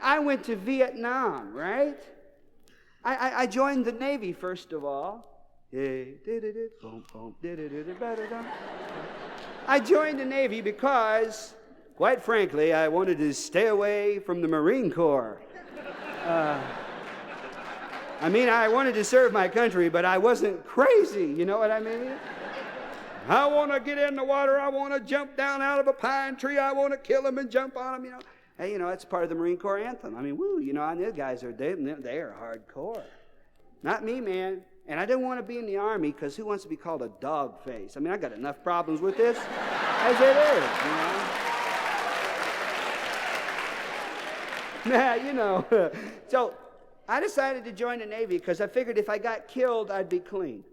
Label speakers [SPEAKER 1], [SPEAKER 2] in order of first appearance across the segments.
[SPEAKER 1] I went to Vietnam, right? I joined the Navy, first of all. I joined the Navy because, quite frankly, I wanted to stay away from the Marine Corps. I wanted to serve my country, but I wasn't crazy, you know what I mean? I want to get in the water. I want to jump down out of a pine tree. I want to kill them and jump on them, you know. Hey, that's part of the Marine Corps anthem. Woo, and those guys are hardcore. Not me, man. And I didn't want to be in the Army because who wants to be called a dog face? I got enough problems with this as it is, So I decided to join the Navy because I figured if I got killed, I'd be clean.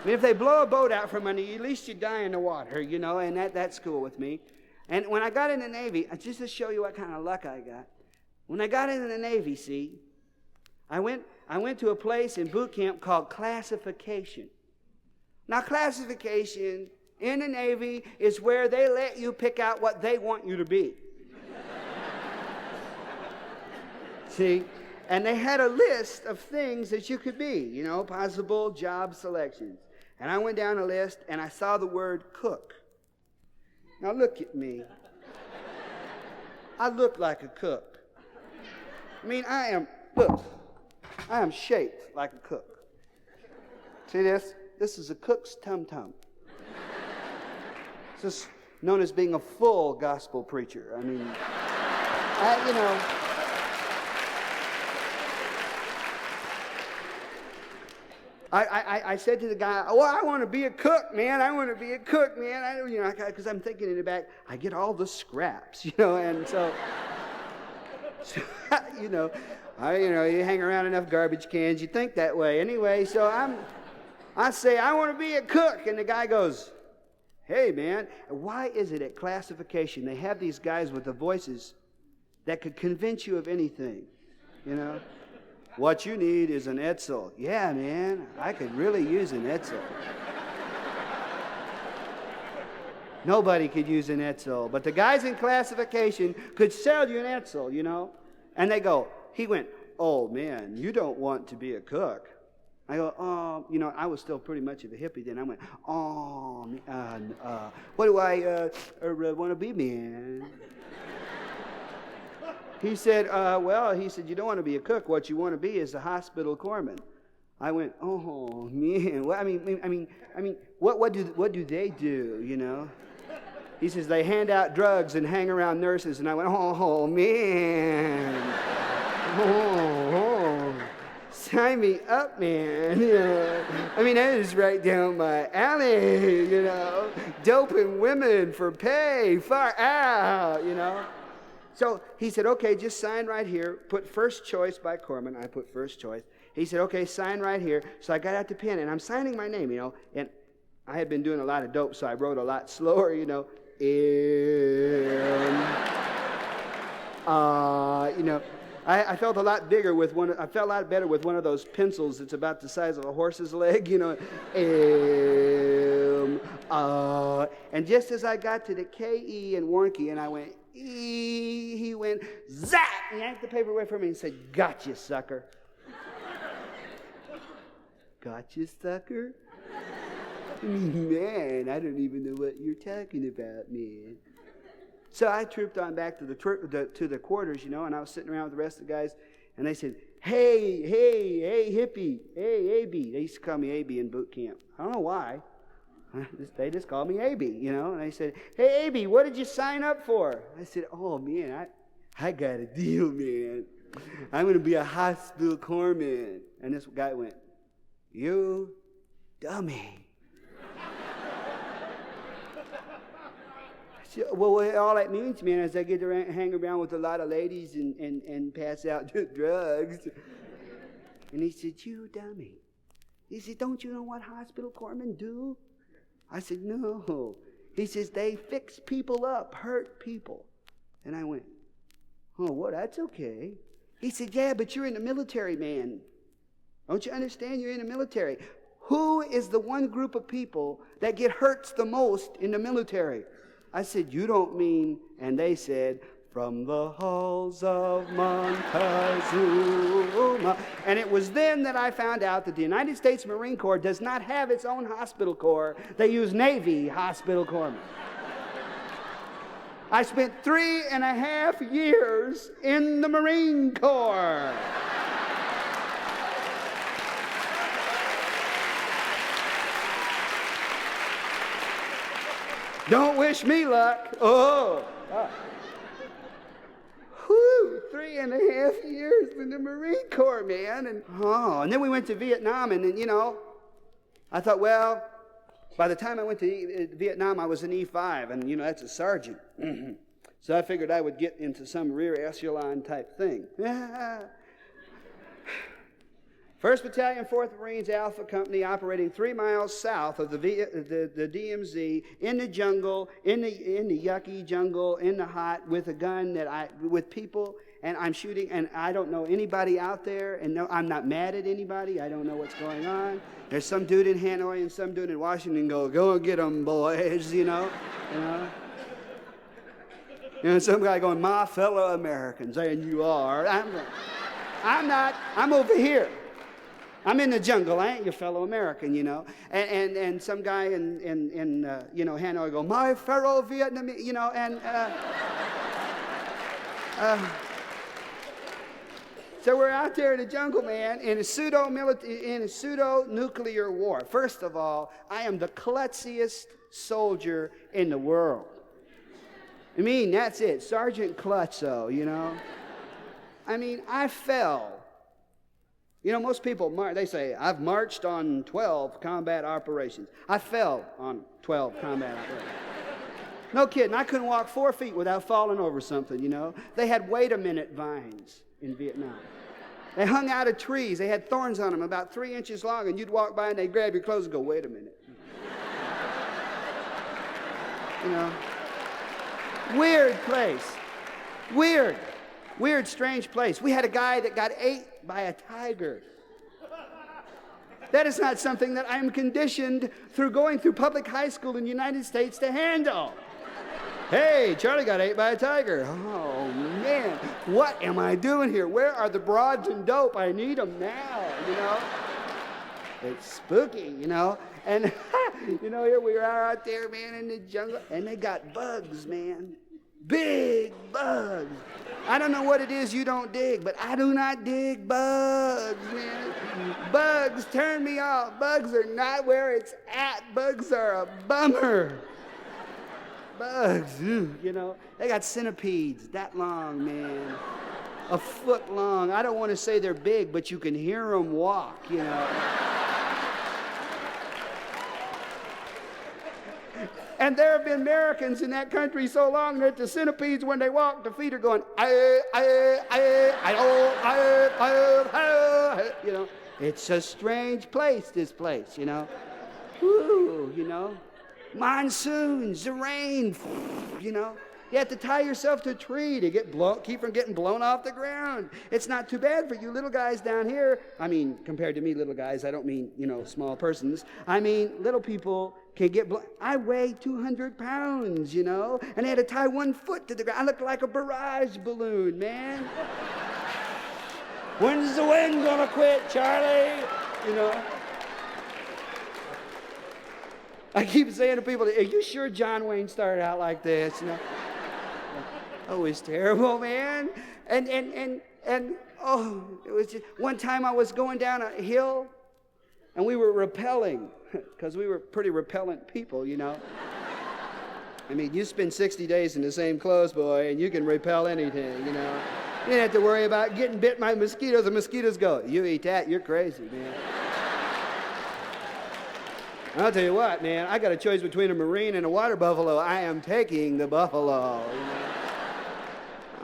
[SPEAKER 1] If they blow a boat out from under you, at least you die in the water, and that's cool with me. And when I got in the Navy, just to show you what kind of luck I got, when I got into the Navy, see, I went to a place in boot camp called classification. Now, classification in the Navy is where they let you pick out what they want you to be. See? And they had a list of things that you could be, possible job selections. And I went down a list and I saw the word cook. Now look at me. I look like a cook. I am shaped like a cook. See this? This is a cook's tum-tum. This is known as being a full gospel preacher. I said to the guy, I want to be a cook, man. I want to be a cook, man. Because I'm thinking in the back, I get all the scraps, and so you hang around enough garbage cans, you think that way. Anyway, so I say, I want to be a cook. And the guy goes, hey, man, why is it at classification they have these guys with the voices that could convince you of anything, What you need is an Edsel. Yeah, man, I could really use an Edsel. Nobody could use an Edsel, but the guys in classification could sell you an Edsel, And he went, oh, man, you don't want to be a cook. I go, I was still pretty much of a hippie then. I went, what do I want to be, man? He said, you don't want to be a cook. What you want to be is a hospital corpsman. I went, oh, man. Well, what do they do, He says, they hand out drugs and hang around nurses. And I went, oh, man. Oh, sign me up, man. That is right down my alley, Doping women for pay, far out, So he said, okay, just sign right here. Put first choice by Corpsman. I put first choice. He said, okay, sign right here. So I got out the pen, and I'm signing my name, And I had been doing a lot of dope, so I wrote a lot slower, I felt a lot bigger I felt a lot better with one of those pencils that's about the size of a horse's leg, And just as I got to the K-E and Warnke, and I went, E, he went, zap, and yanked the paper away from me and said, gotcha, sucker. Gotcha, sucker? Man, I don't even know what you're talking about, man. So I trooped on back to the quarters, and I was sitting around with the rest of the guys, and they said, hey, hippie, hey, AB. They used to call me AB in boot camp. I don't know why. They just called me AB, And they said, hey, AB, what did you sign up for? I said, oh, man, I got a deal, man. I'm going to be a hospital corpsman. And this guy went, you dummy. Well, all that means, man, is I get to hang around with a lot of ladies and pass out drugs. And he said, you dummy. He said, don't you know what hospital corpsmen do? I said, no. He says, they fix people up, hurt people. And I went, oh, well, that's okay. He said, yeah, but you're in the military, man. Don't you understand? You're in the military. Who is the one group of people that get hurt the most in the military? I said, you don't mean, and they said, from the halls of Montezuma. And it was then that I found out that the United States Marine Corps does not have its own hospital corps. They use Navy hospital corpsmen. I spent 3.5 years in the Marine Corps. Don't wish me luck. Oh. 3.5 years in the Marine Corps, man. And then we went to Vietnam, and you know, I thought, well, by the time I went to Vietnam, I was an E5, and you know, that's a sergeant. So I figured I would get into some rear echelon type thing. 1st Battalion, 4th Marines Alpha Company, operating 3 miles south of the DMZ, in the jungle, in the yucky jungle, in the hot, with a gun with people, and I'm shooting, and I don't know anybody out there, and no, I'm not mad at anybody. I don't know what's going on. There's some dude in Hanoi and some dude in Washington go and get them, boys, you know. You know, some guy going, my fellow Americans, and you are. I'm not. I'm over here. I'm in the jungle. I ain't your fellow American, you know. And some guy in you know, Hanoi go, my fellow Vietnamese, you know, and so we're out there in the jungle, man, in a pseudo-nuclear war. First of all, I am the klutziest soldier in the world. I mean, that's it, Sergeant Klutzo, you know. I mean, I fell. You know, most people, they say, I've marched on 12 combat operations. I fell on 12 combat operations. No kidding, I couldn't walk 4 feet without falling over something, you know. They had wait-a-minute vines in Vietnam. They hung out of trees. They had thorns on them about 3 inches long, and you'd walk by and they'd grab your clothes and go, wait a minute. You know. Weird place. Weird, strange place. We had a guy that got ate by a tiger. That is not something that I'm conditioned through going through public high school in the United States to handle. Hey, Charlie got ate by a tiger. Oh, man, what am I doing here? Where are the broads and dope? I need them now, you know. It's spooky, you know. And, you know, here we are out there, man, in the jungle, and they got bugs, man. Big bugs. I don't know what it is you don't dig, but I do not dig bugs, man. Bugs turn me off. Bugs are not where it's at. Bugs are a bummer. Bugs, you know. They got centipedes that long, man. A foot long. I don't want to say they're big, but you can hear them walk, you know. And there have been Americans in that country so long that the centipedes, when they walk, the feet are going, you know. It's a strange place, this place, you know. Woo, you know. Monsoons, the rain, you know. You have to tie yourself to a tree to keep from getting blown off the ground. It's not too bad for you little guys down here. I mean, compared to me, little guys, I don't mean, you know, small persons. I mean, little people can get blown. I weigh 200 pounds, you know, and I had to tie 1 foot to the ground. I look like a barrage balloon, man. When's the wind gonna quit, Charlie? You know. I keep saying to people, are you sure John Wayne started out like this? You know. Oh, it was terrible, man. And oh, it was just, one time I was going down a hill and we were rappelling because we were pretty repellent people, you know. I mean, you spend 60 days in the same clothes, boy, and you can repel anything, you know. You don't have to worry about getting bit by mosquitoes. The mosquitoes go, you eat that, you're crazy, man. I'll tell you what, man, I got a choice between a Marine and a water buffalo. I am taking the buffalo, you know.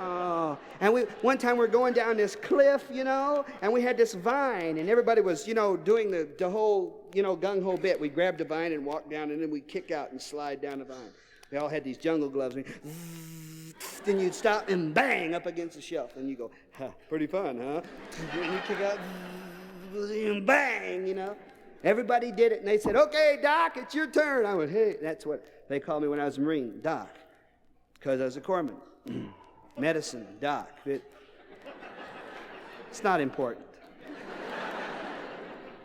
[SPEAKER 1] Oh, and one time we were going down this cliff, you know, and we had this vine, and everybody was, you know, doing the whole, you know, gung-ho bit. We grabbed the vine and walked down, and then we'd kick out and slide down the vine. They all had these jungle gloves. Then you'd stop and bang up against the shelf, and you go, pretty fun, huh? And you kick out and bang, you know. Everybody did it, and they said, okay, Doc, it's your turn. I went, hey, that's what they called me when I was a Marine, Doc, because I was a corpsman. medicine, doc. It's not important.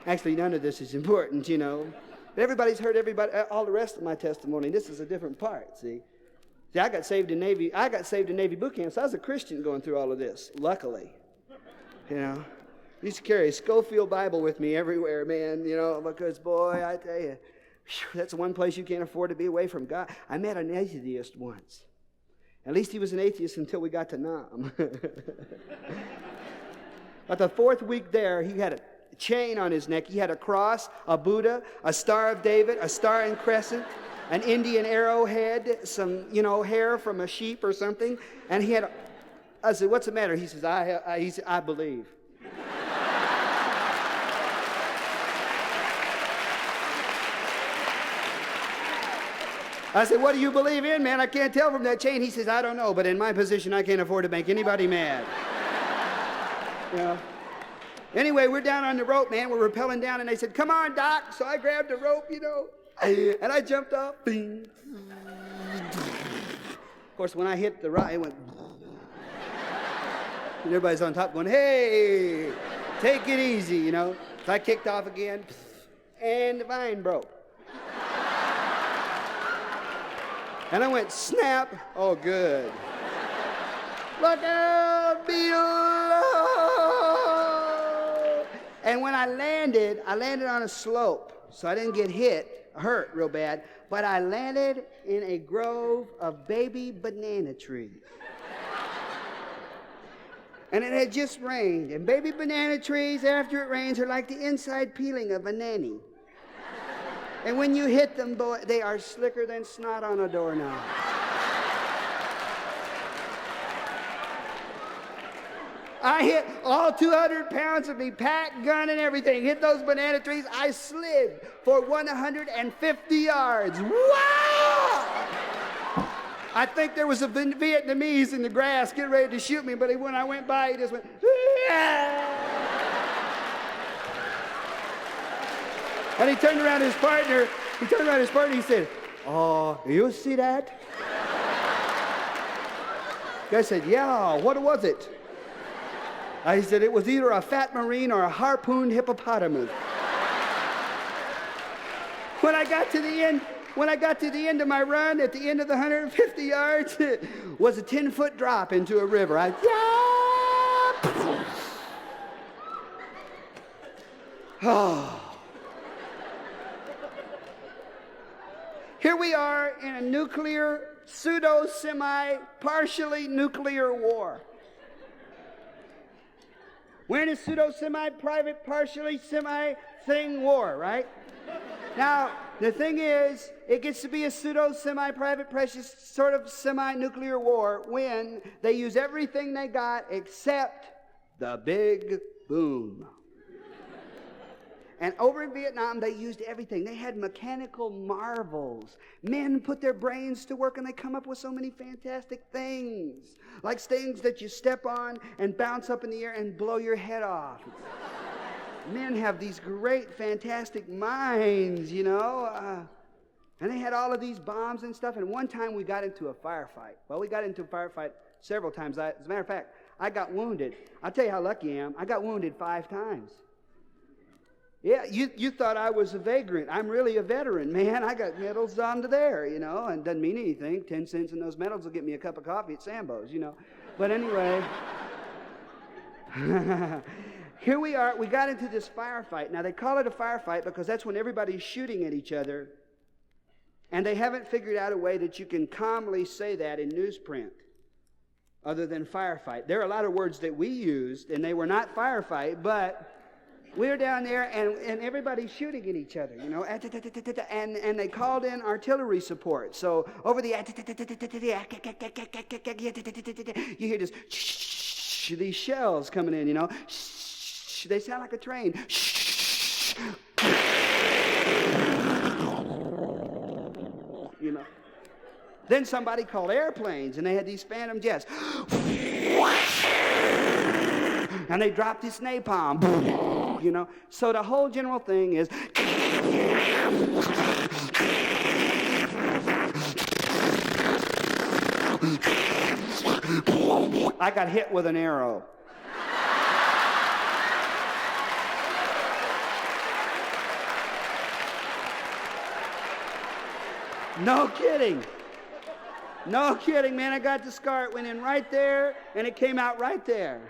[SPEAKER 1] Actually, none of this is important, you know. But everybody's heard all the rest of my testimony. This is a different part, see. See, I got saved in Navy boot camp, so I was a Christian going through all of this, luckily. You know. I used to carry a Schofield Bible with me everywhere, man, you know, because, boy, I tell you, that's the one place you can't afford to be away from God. I met an atheist once. At least he was an atheist until we got to Nam. But the 4th week there, he had a chain on his neck. He had a cross, a Buddha, a Star of David, a star and crescent, an Indian arrowhead, some, you know, hair from a sheep or something. And he had, I said, what's the matter? He says, I believe. I said, what do you believe in, man? I can't tell from that chain. He says, I don't know, but in my position, I can't afford to make anybody mad. You know? Anyway, we're down on the rope, man. We're rappelling down, and they said, come on, Doc. So I grabbed the rope, you know, and I jumped off. Bing. Of course, when I hit the rock, it went. And everybody's on top going, hey, take it easy, you know. So I kicked off again, and the vine broke. And I went, snap. Oh, good. Look out below. And when I landed on a slope. So I didn't get hurt real bad. But I landed in a grove of baby banana trees. And it had just rained. And baby banana trees, after it rains, are like the inside peeling of a nanny. And when you hit them, boy, they are slicker than snot on a doorknob. I hit all 200 pounds of me, pack, gun, and everything. Hit those banana trees. I slid for 150 yards. Wow! I think there was a Vietnamese in the grass getting ready to shoot me, but when I went by, he just went, yeah! And he turned around his partner. He said, oh, you see that? The guy said, yeah, what was it? I said, it was either a fat marine or a harpooned hippopotamus. When I got to the end of my run, at the end of the 150 yards, it was a 10-foot drop into a river. Oh. Here we are in a nuclear, partially nuclear war. We're in a pseudo-semi-private, partially semi-thing war, right? Now, the thing is, it gets to be a pseudo-semi-private, precious, sort of semi-nuclear war when they use everything they got except the big boom. And over in Vietnam, they used everything. They had mechanical marvels. Men put their brains to work, and they come up with so many fantastic things. Like things that you step on and bounce up in the air and blow your head off. Men have these great, fantastic minds, you know. And they had all of these bombs and stuff. And one time we got into a firefight. Well, we got into a firefight several times. As a matter of fact, I got wounded. I'll tell you how lucky I am. I got wounded 5 times. Yeah, you thought I was a vagrant. I'm really a veteran, man. I got medals onto there, you know, and doesn't mean anything. 10 cents in those medals will get me a cup of coffee at Sambo's, you know. But anyway, here we are. We got into this firefight. Now, they call it a firefight because that's when everybody's shooting at each other, and they haven't figured out a way that you can calmly say that in newsprint other than firefight. There are a lot of words that we used, and they were not firefight, but we're down there, and everybody's shooting at each other, you know, and they called in artillery support. So over the, you hear this, these shells coming in, you know. They sound like a train. You know. Then somebody called airplanes, and they had these phantom jets. And they dropped this napalm, you know. So the whole general thing is, I got hit with an arrow. No kidding. No kidding, man. I got the scar. It went in right there, and it came out right there.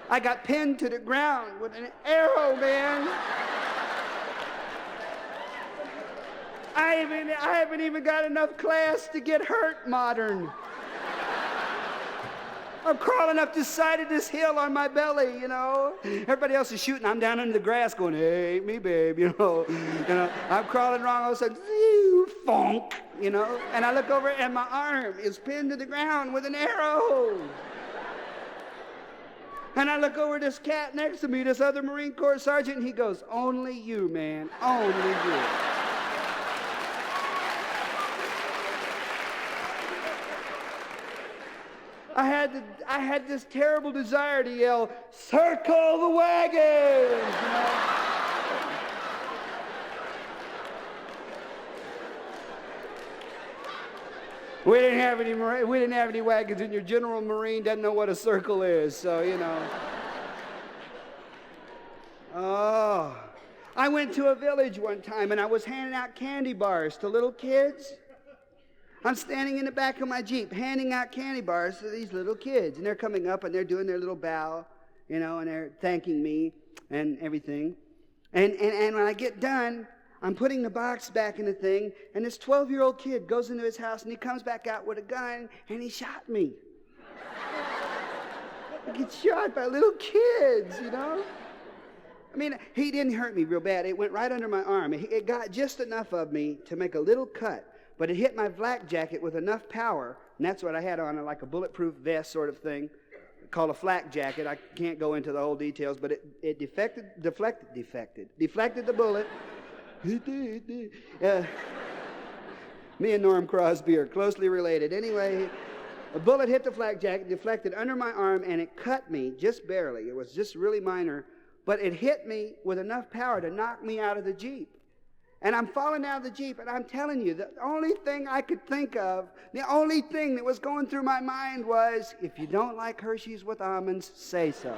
[SPEAKER 1] I got pinned to the ground with an arrow, man. I haven't even got enough class to get hurt modern. I'm crawling up the side of this hill on my belly, you know. Everybody else is shooting. I'm down in the grass going, hey, me, babe, you know. I'm crawling wrong. All of a sudden, funk, you know. And I look over and my arm is pinned to the ground with an arrow. And I look over at this cat next to me, this other Marine Corps sergeant, and he goes, only you, man, only you. I had this terrible desire to yell, circle the wagons, you know? We didn't have any wagons, and your General Marine doesn't know what a circle is, so, you know. Oh, I went to a village one time, and I was handing out candy bars to little kids. I'm standing in the back of my Jeep handing out candy bars to these little kids. And they're coming up and they're doing their little bow, you know, and they're thanking me and everything. And when I get done, I'm putting the box back in the thing. And this 12-year-old kid goes into his house and he comes back out with a gun and he shot me. I get shot by little kids, you know. I mean, he didn't hurt me real bad. It went right under my arm. It got just enough of me to make a little cut. But it hit my flak jacket with enough power, and that's what I had on, like a bulletproof vest sort of thing, called a flak jacket. I can't go into the whole details, but it deflected the bullet. Me and Norm Crosby are closely related. Anyway, a bullet hit the flak jacket, deflected under my arm, and it cut me just barely. It was just really minor, but it hit me with enough power to knock me out of the Jeep. And I'm falling out of the Jeep, and I'm telling you, the only thing I could think of, the only thing that was going through my mind was, if you don't like Hershey's with almonds, say so.